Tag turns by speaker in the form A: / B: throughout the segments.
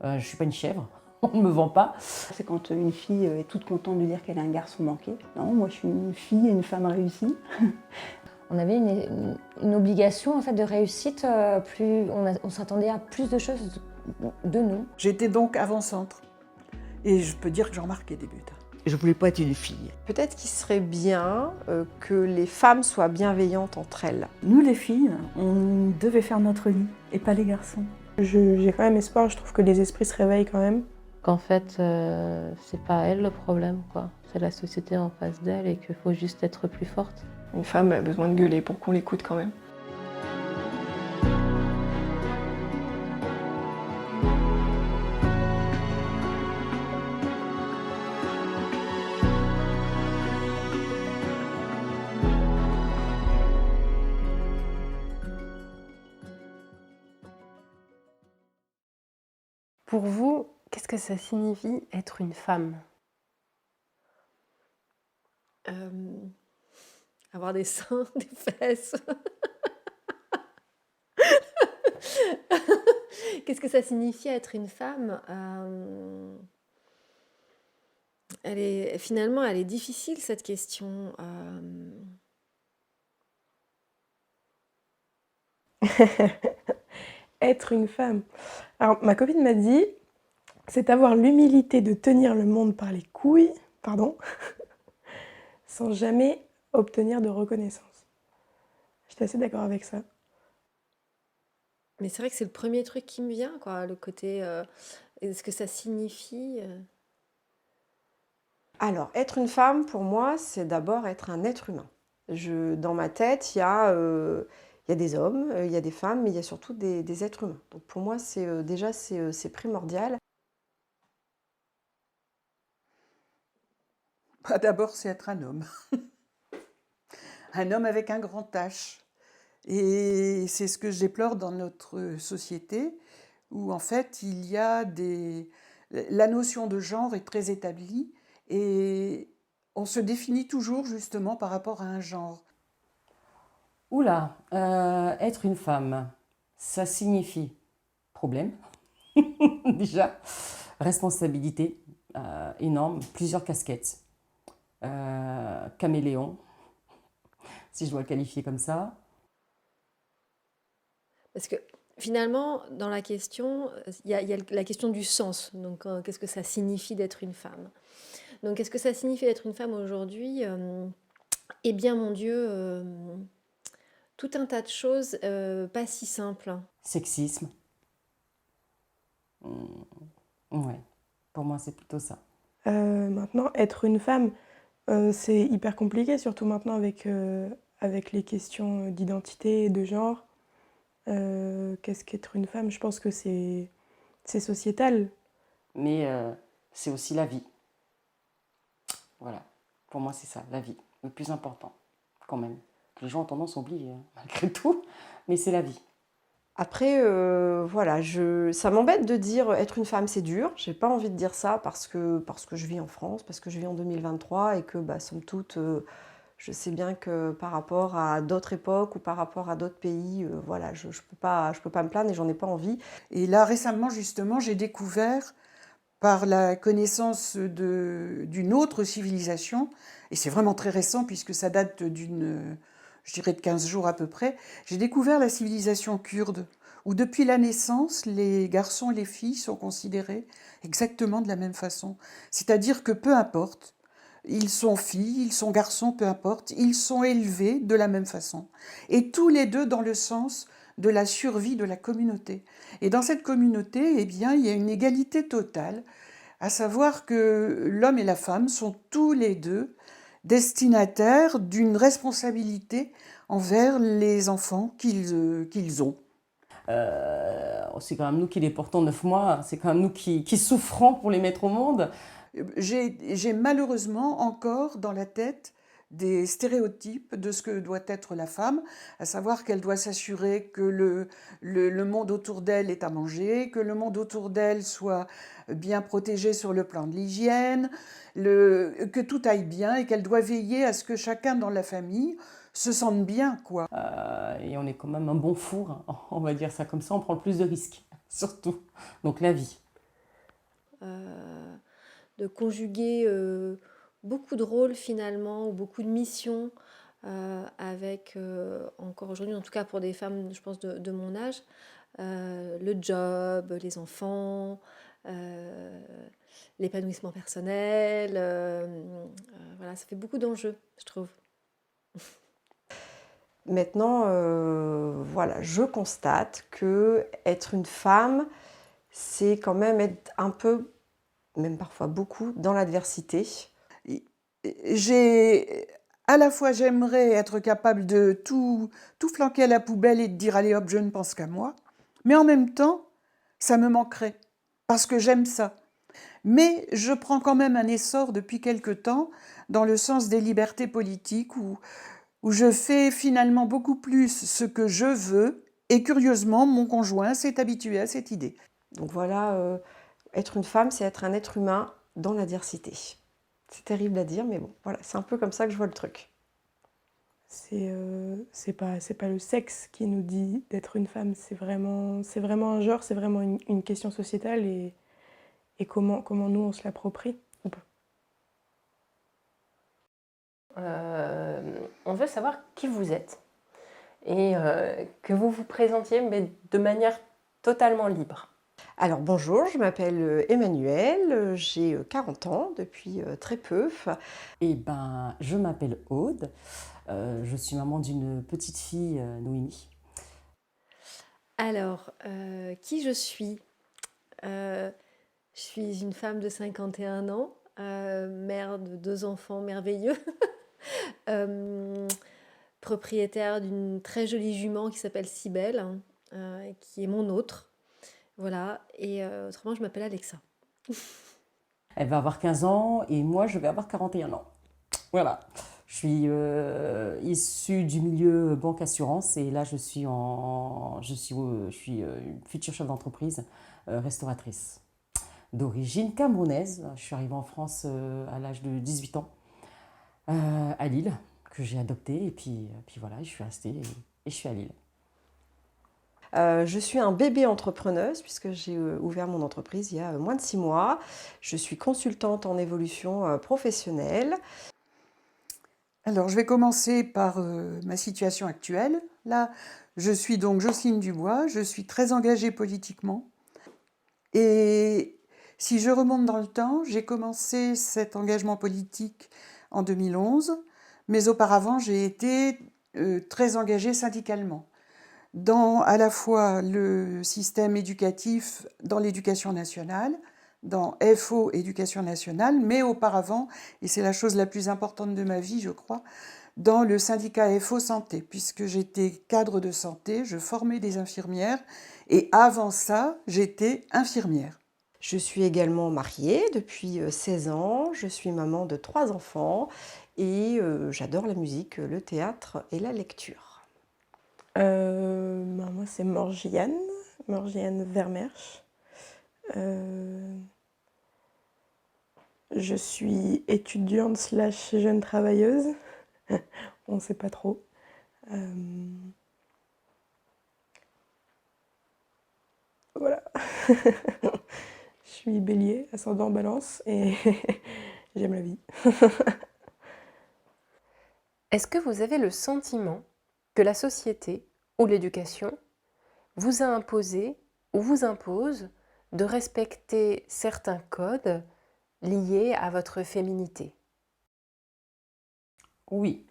A: Je ne suis pas une chèvre, on ne me vend pas.
B: C'est quand une fille est toute contente de dire qu'elle a un garçon manqué. Non, moi je suis une fille et une femme réussie.
C: On avait une obligation en fait, de réussite, on s'attendait à plus de choses de nous.
D: J'étais donc avant-centre. Et je peux dire que j'en marquais des buts.
E: Je voulais pas être une fille.
F: Peut-être qu'il serait bien que les femmes soient bienveillantes entre elles.
B: Nous les filles, on devait faire notre lit et pas les garçons.
G: J'ai quand même espoir, je trouve que les esprits se réveillent quand même.
H: Qu'en fait, c'est pas elle le problème, quoi. C'est la société en face d'elle et qu'il faut juste être plus forte.
I: Une femme a besoin de gueuler pour qu'on l'écoute quand même.
J: Pour vous, qu'est-ce que ça signifie être une femme ?
C: Avoir des seins, des fesses. Qu'est-ce que ça signifie être une femme ? Finalement, elle est difficile cette question.
G: Être une femme. Alors, ma copine m'a dit, c'est avoir l'humilité de tenir le monde par les couilles, sans jamais obtenir de reconnaissance. J'étais assez d'accord avec ça.
C: Mais c'est vrai que c'est le premier truc qui me vient, quoi, le côté... ce que ça signifie.
F: Alors, être une femme, pour moi, c'est d'abord être un être humain. Dans ma tête, il y a des hommes, il y a des femmes, mais il y a surtout des êtres humains. Donc pour moi, c'est primordial.
D: D'abord, c'est être un homme. Un homme avec un grand H. Et c'est ce que je déplore dans notre société, où en fait, la notion de genre est très établie et on se définit toujours justement par rapport à un genre.
A: Oula, être une femme, ça signifie problème, déjà, responsabilité énorme, plusieurs casquettes, caméléon, si je dois le qualifier comme ça.
C: Parce que finalement, dans la question, il y a la question du sens. Donc, qu'est-ce que ça signifie d'être une femme ? Donc, qu'est-ce que ça signifie d'être une femme aujourd'hui ? Eh bien, mon Dieu, tout un tas de choses pas si simples.
A: Sexisme. Ouais, pour moi, c'est plutôt ça.
G: Maintenant, être une femme, c'est hyper compliqué, surtout maintenant avec les questions d'identité et de genre. Qu'est-ce qu'être une femme ? Je pense que c'est sociétal.
A: Mais c'est aussi la vie. Voilà, pour moi c'est ça, la vie, le plus important, quand même. Les gens ont tendance à oublier, malgré tout, mais c'est la vie.
F: Après, voilà, ça m'embête de dire être une femme, c'est dur. J'ai pas envie de dire ça parce que je vis en France, parce que je vis en 2023 et que, somme toute, je sais bien que par rapport à d'autres époques ou par rapport à d'autres pays, voilà, je peux pas me plaindre et j'en ai pas envie.
D: Et là, récemment, justement, j'ai découvert, par la connaissance d'une autre civilisation, et c'est vraiment très récent puisque ça date je dirais de 15 jours à peu près, j'ai découvert la civilisation kurde, où depuis la naissance, les garçons et les filles sont considérés exactement de la même façon. C'est-à-dire que peu importe, ils sont filles, ils sont garçons, peu importe, ils sont élevés de la même façon. Et tous les deux dans le sens de la survie de la communauté. Et dans cette communauté, eh bien, il y a une égalité totale, à savoir que l'homme et la femme sont tous les deux destinataires d'une responsabilité envers les enfants qu'ils ont.
A: C'est quand même nous qui les portons 9 mois, c'est quand même nous qui souffrons pour les mettre au monde.
D: J'ai malheureusement encore dans la tête des stéréotypes de ce que doit être la femme, à savoir qu'elle doit s'assurer que le monde autour d'elle est à manger, que le monde autour d'elle soit bien protégé sur le plan de l'hygiène, que tout aille bien et qu'elle doit veiller à ce que chacun dans la famille se sente bien, quoi.
A: Et on est quand même un bon four, on va dire ça comme ça, on prend le plus de risques, surtout. Donc la vie.
C: de conjuguer beaucoup de rôles finalement, ou beaucoup de missions, avec, encore aujourd'hui, en tout cas pour des femmes, je pense, de mon âge, le job, les enfants, l'épanouissement personnel. Voilà, ça fait beaucoup d'enjeux, je trouve.
F: Maintenant, voilà, je constate que être une femme, c'est quand même être un peu, même parfois beaucoup, dans l'adversité.
D: À la fois, j'aimerais être capable de tout flanquer à la poubelle et de dire allez hop, je ne pense qu'à moi. Mais en même temps, ça me manquerait parce que j'aime ça. Mais je prends quand même un essor depuis quelque temps dans le sens des libertés politiques où je fais finalement beaucoup plus ce que je veux et curieusement, mon conjoint s'est habitué à cette idée.
F: Donc voilà, être une femme, c'est être un être humain dans l'adversité. C'est terrible à dire, mais bon, voilà, c'est un peu comme ça que je vois le truc.
G: C'est pas le sexe qui nous dit d'être une femme, c'est vraiment un genre, c'est vraiment une question sociétale et comment nous on se l'approprie ou pas.
J: On veut savoir qui vous êtes et que vous vous présentiez, mais de manière totalement libre.
F: Alors bonjour, je m'appelle Emmanuelle, j'ai 40 ans depuis très peu.
A: Eh ben, je m'appelle Aude, je suis maman d'une petite fille, Noémie.
C: Alors, qui je suis? Je suis une femme de 51 ans, mère de 2 enfants merveilleux, propriétaire d'une très jolie jument qui s'appelle Cybèle, qui est mon autre. Voilà, et autrement, je m'appelle Alexa.
A: Elle va avoir 15 ans et moi, je vais avoir 41 ans. Voilà. Je suis issue du milieu banque-assurance et là, je suis une future chef d'entreprise restauratrice. D'origine camerounaise. Je suis arrivée en France à l'âge de 18 ans, à Lille, que j'ai adoptée. Et puis voilà, je suis restée et je suis à Lille.
F: Je suis un bébé entrepreneuse puisque j'ai ouvert mon entreprise il y a moins de 6 mois. Je suis consultante en évolution professionnelle.
D: Alors, je vais commencer par ma situation actuelle. Là, je suis donc Jocelyne Dubois, je suis très engagée politiquement. Et si je remonte dans le temps, j'ai commencé cet engagement politique en 2011, mais auparavant, j'ai été très engagée syndicalement, dans à la fois le système éducatif, dans l'éducation nationale, dans FO Éducation nationale, mais auparavant, et c'est la chose la plus importante de ma vie, je crois, dans le syndicat FO Santé, puisque j'étais cadre de santé, je formais des infirmières, et avant ça, j'étais infirmière.
F: Je suis également mariée depuis 16 ans, je suis maman de 3 enfants et j'adore la musique, le théâtre et la lecture.
G: Moi, c'est Morgiane Vermersch. Je suis étudiante / jeune travailleuse. On ne sait pas trop. Voilà. Je suis bélier, ascendant balance et j'aime la vie.
J: Est-ce que vous avez le sentiment que la société ou l'éducation vous a imposé ou vous impose de respecter certains codes liés à votre féminité?
A: Oui,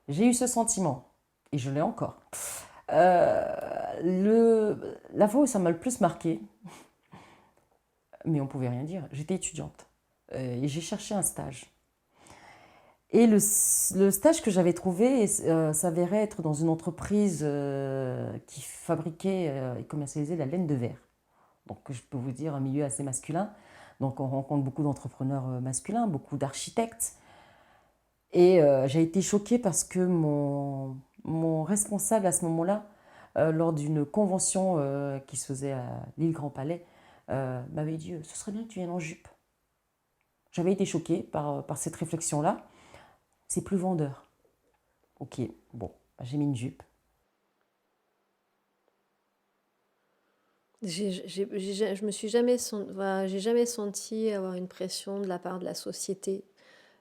A: j'ai eu ce sentiment et je l'ai encore. La fois où ça m'a le plus marqué, mais on pouvait rien dire, j'étais étudiante et j'ai cherché un stage. Et le stage que j'avais trouvé s'avérait être dans une entreprise qui fabriquait et commercialisait la laine de verre. Donc je peux vous dire un milieu assez masculin. Donc on rencontre beaucoup d'entrepreneurs masculins, beaucoup d'architectes. Et j'ai été choquée parce que mon responsable à ce moment-là, lors d'une convention qui se faisait à l'île Grand Palais, m'avait dit « ce serait bien que tu viennes en jupe ». J'avais été choquée par cette réflexion-là. C'est plus vendeur. Ok, bon, j'ai mis une jupe.
C: Je me suis jamais, voilà, j'ai jamais senti avoir une pression de la part de la société.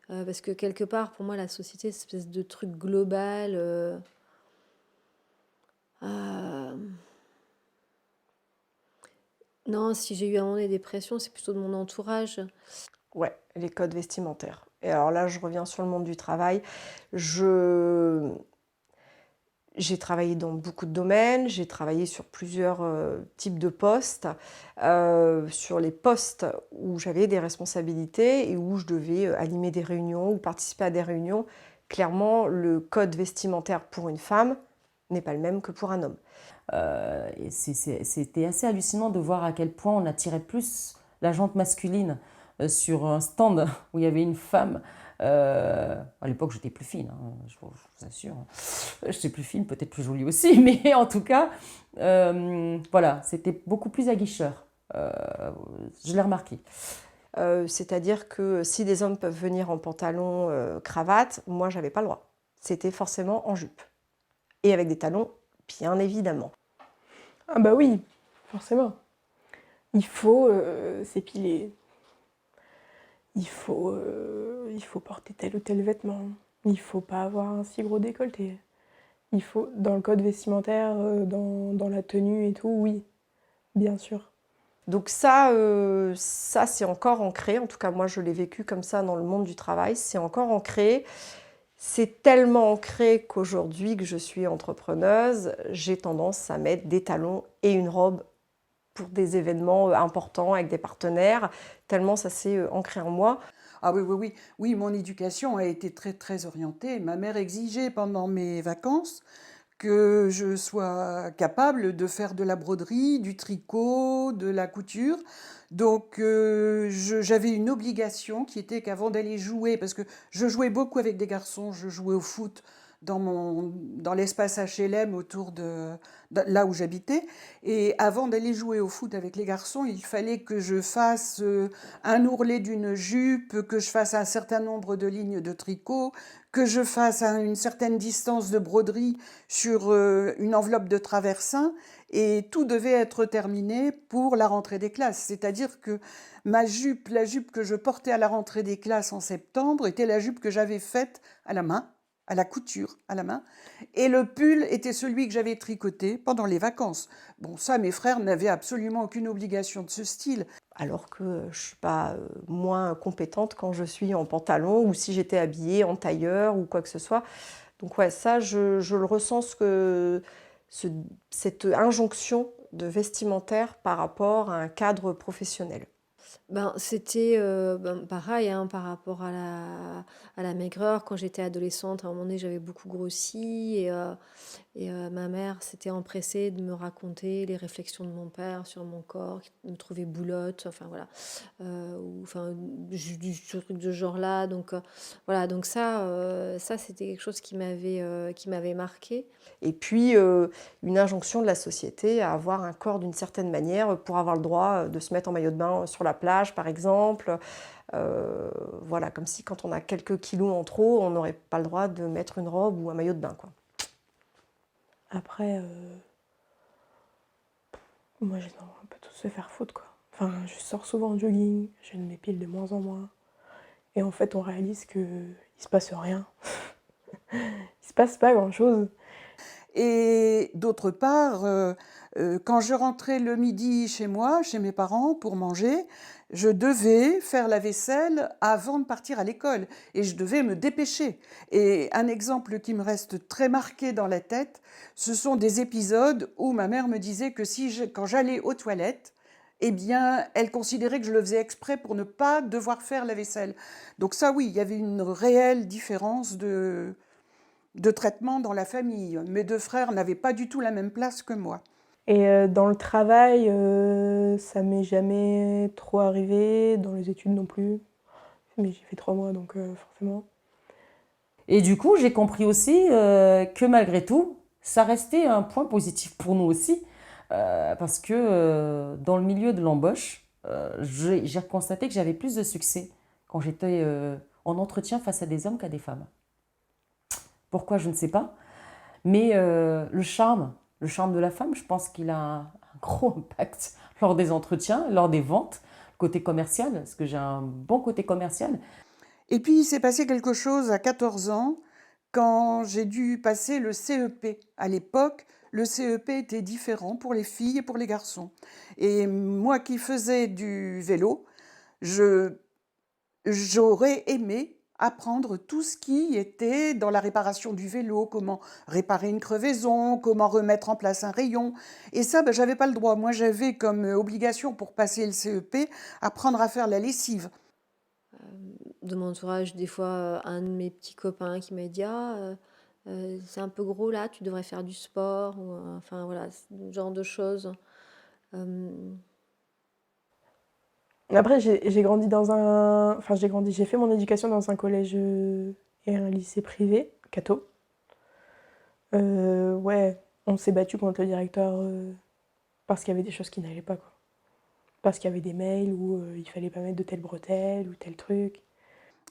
C: Parce que quelque part, pour moi, la société, c'est une espèce de truc global. Euh, non, si j'ai eu à un moment donné des pressions, c'est plutôt de mon entourage.
F: Ouais, les codes vestimentaires. Et alors là, je reviens sur le monde du travail. Je... J'ai travaillé dans beaucoup de domaines, j'ai travaillé sur plusieurs types de postes. Sur les postes où j'avais des responsabilités et où je devais animer des réunions ou participer à des réunions, clairement, le code vestimentaire pour une femme n'est pas le même que pour un homme.
A: Et c'était assez hallucinant de voir à quel point on attirait plus la jante masculine sur un stand où il y avait une femme. À l'époque, j'étais plus fine, hein, je vous assure. J'étais plus fine, peut-être plus jolie aussi, mais en tout cas, voilà, c'était beaucoup plus aguicheur. Je l'ai remarqué.
F: C'est-à-dire que si des hommes peuvent venir en pantalon, cravate, moi, j'avais pas le droit. C'était forcément en jupe. Et avec des talons, bien évidemment.
G: Ah bah oui, forcément. Il faut s'épiler. Il faut porter tel ou tel vêtement. Il faut pas avoir un si gros décolleté. Il faut, dans le code vestimentaire, dans la tenue et tout, oui, bien sûr.
F: Donc ça c'est encore ancré. En tout cas, moi, je l'ai vécu comme ça dans le monde du travail. C'est encore ancré. C'est tellement ancré qu'aujourd'hui que je suis entrepreneuse, j'ai tendance à mettre des talons et une robe pour des événements importants avec des partenaires, tellement ça s'est ancré en moi.
D: Ah oui, oui, oui. Oui, mon éducation a été très, très orientée. Ma mère exigeait pendant mes vacances que je sois capable de faire de la broderie, du tricot, de la couture. Donc, j'avais une obligation qui était qu'avant d'aller jouer, parce que je jouais beaucoup avec des garçons, je jouais au foot dans l'espace HLM autour de là où j'habitais. Et avant d'aller jouer au foot avec les garçons, il fallait que je fasse un ourlet d'une jupe, que je fasse un certain nombre de lignes de tricot, que je fasse une certaine distance de broderie sur une enveloppe de traversin, et tout devait être terminé pour la rentrée des classes. C'est-à-dire que la jupe que je portais à la rentrée des classes en septembre, était la jupe que j'avais faite à la main, à la couture, à la main, et le pull était celui que j'avais tricoté pendant les vacances. Bon, ça, mes frères n'avaient absolument aucune obligation de ce style.
F: Alors que je ne suis pas moins compétente quand je suis en pantalon ou si j'étais habillée en tailleur ou quoi que ce soit. Donc ouais, ça, je le ressens, cette injonction de vestimentaire par rapport à un cadre professionnel.
C: Ben, c'était pareil hein, par rapport à la maigreur. Quand j'étais adolescente, à un moment donné, j'avais beaucoup grossi et ma mère s'était empressée de me raconter les réflexions de mon père sur mon corps, qui me trouvait boulotte, enfin voilà, du truc de ce genre-là. Donc voilà, donc ça c'était quelque chose qui m'avait marqué.
F: Et puis, une injonction de la société à avoir un corps d'une certaine manière pour avoir le droit de se mettre en maillot de bain sur la plage, par exemple. Voilà, comme si quand on a quelques kilos en trop, on n'aurait pas le droit de mettre une robe ou un maillot de bain, quoi.
G: Après, moi j'ai tendance un peu tous se faire foutre, quoi. Enfin, je sors souvent en jogging, je m'épile de moins en moins. Et en fait, on réalise qu'il se passe rien. Il se passe pas grand-chose.
D: Et d'autre part, quand je rentrais le midi chez moi, chez mes parents, pour manger, je devais faire la vaisselle avant de partir à l'école et je devais me dépêcher. Et un exemple qui me reste très marqué dans la tête, ce sont des épisodes où ma mère me disait que quand j'allais aux toilettes, eh bien, elle considérait que je le faisais exprès pour ne pas devoir faire la vaisselle. Donc ça, oui, il y avait une réelle différence de traitement dans la famille. Mes deux frères n'avaient pas du tout la même place que moi.
G: Et dans le travail, ça m'est jamais trop arrivé, dans les études non plus. Mais j'ai fait 3 mois, donc forcément.
A: Et du coup, j'ai compris aussi que malgré tout, ça restait un point positif pour nous aussi, parce que dans le milieu de l'embauche, j'ai constaté que j'avais plus de succès quand j'étais en entretien face à des hommes qu'à des femmes. Pourquoi, je ne sais pas. Mais le charme de la femme, je pense qu'il a un gros impact lors des entretiens, lors des ventes, côté commercial, parce que j'ai un bon côté commercial.
D: Et puis, il s'est passé quelque chose à 14 ans, quand j'ai dû passer le CEP. À l'époque, le CEP était différent pour les filles et pour les garçons. Et moi qui faisais du vélo, j'aurais aimé apprendre tout ce qui était dans la réparation du vélo, comment réparer une crevaison, comment remettre en place un rayon. Et ça, j'avais pas le droit. Moi, j'avais comme obligation pour passer le CEP, apprendre à faire la lessive.
C: De mon entourage, des fois, un de mes petits copains qui m'a dit c'est un peu gros là, tu devrais faire du sport, ou, enfin voilà, ce genre de choses.
G: Après, j'ai grandi dans un... Enfin, j'ai fait mon éducation dans un collège et un lycée privé, catho. Ouais, on s'est battu contre le directeur parce qu'il y avait des choses qui n'allaient pas, quoi. Parce qu'il y avait des mails où il fallait pas mettre de telle bretelle ou tel truc.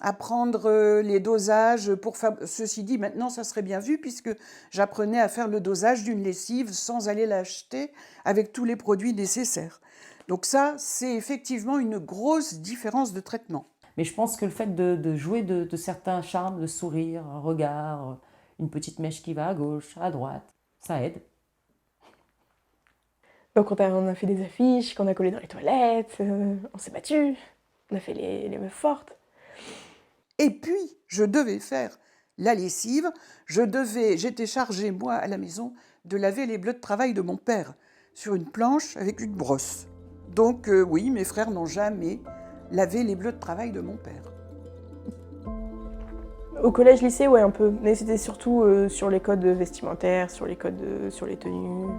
D: Apprendre les dosages pour faire... Ceci dit, maintenant, ça serait bien vu puisque j'apprenais à faire le dosage d'une lessive sans aller l'acheter avec tous les produits nécessaires. Donc ça, c'est effectivement une grosse différence de traitement.
A: Mais je pense que le fait de jouer de certains charmes, de sourire, un regard, une petite mèche qui va à gauche, à droite, ça aide.
G: Donc on a fait des affiches, qu'on a collées dans les toilettes, on s'est battu, on a fait les meufs fortes.
D: Et puis, je devais faire la lessive, j'étais chargée, moi, à la maison, de laver les bleus de travail de mon père sur une planche avec une brosse. Donc oui, mes frères n'ont jamais lavé les bleus de travail de mon père.
G: Au collège-lycée, ouais, un peu. Mais c'était surtout sur les codes vestimentaires, sur les codes, sur les tenues.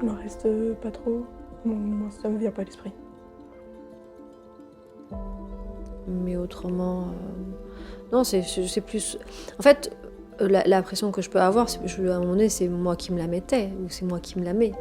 G: Le reste, pas trop. Moi, ça me vient pas à l'esprit.
C: Mais autrement, non, c'est plus... En fait, la pression que je peux avoir, à un moment donné, c'est moi qui me la mettais, ou c'est moi qui me la mets.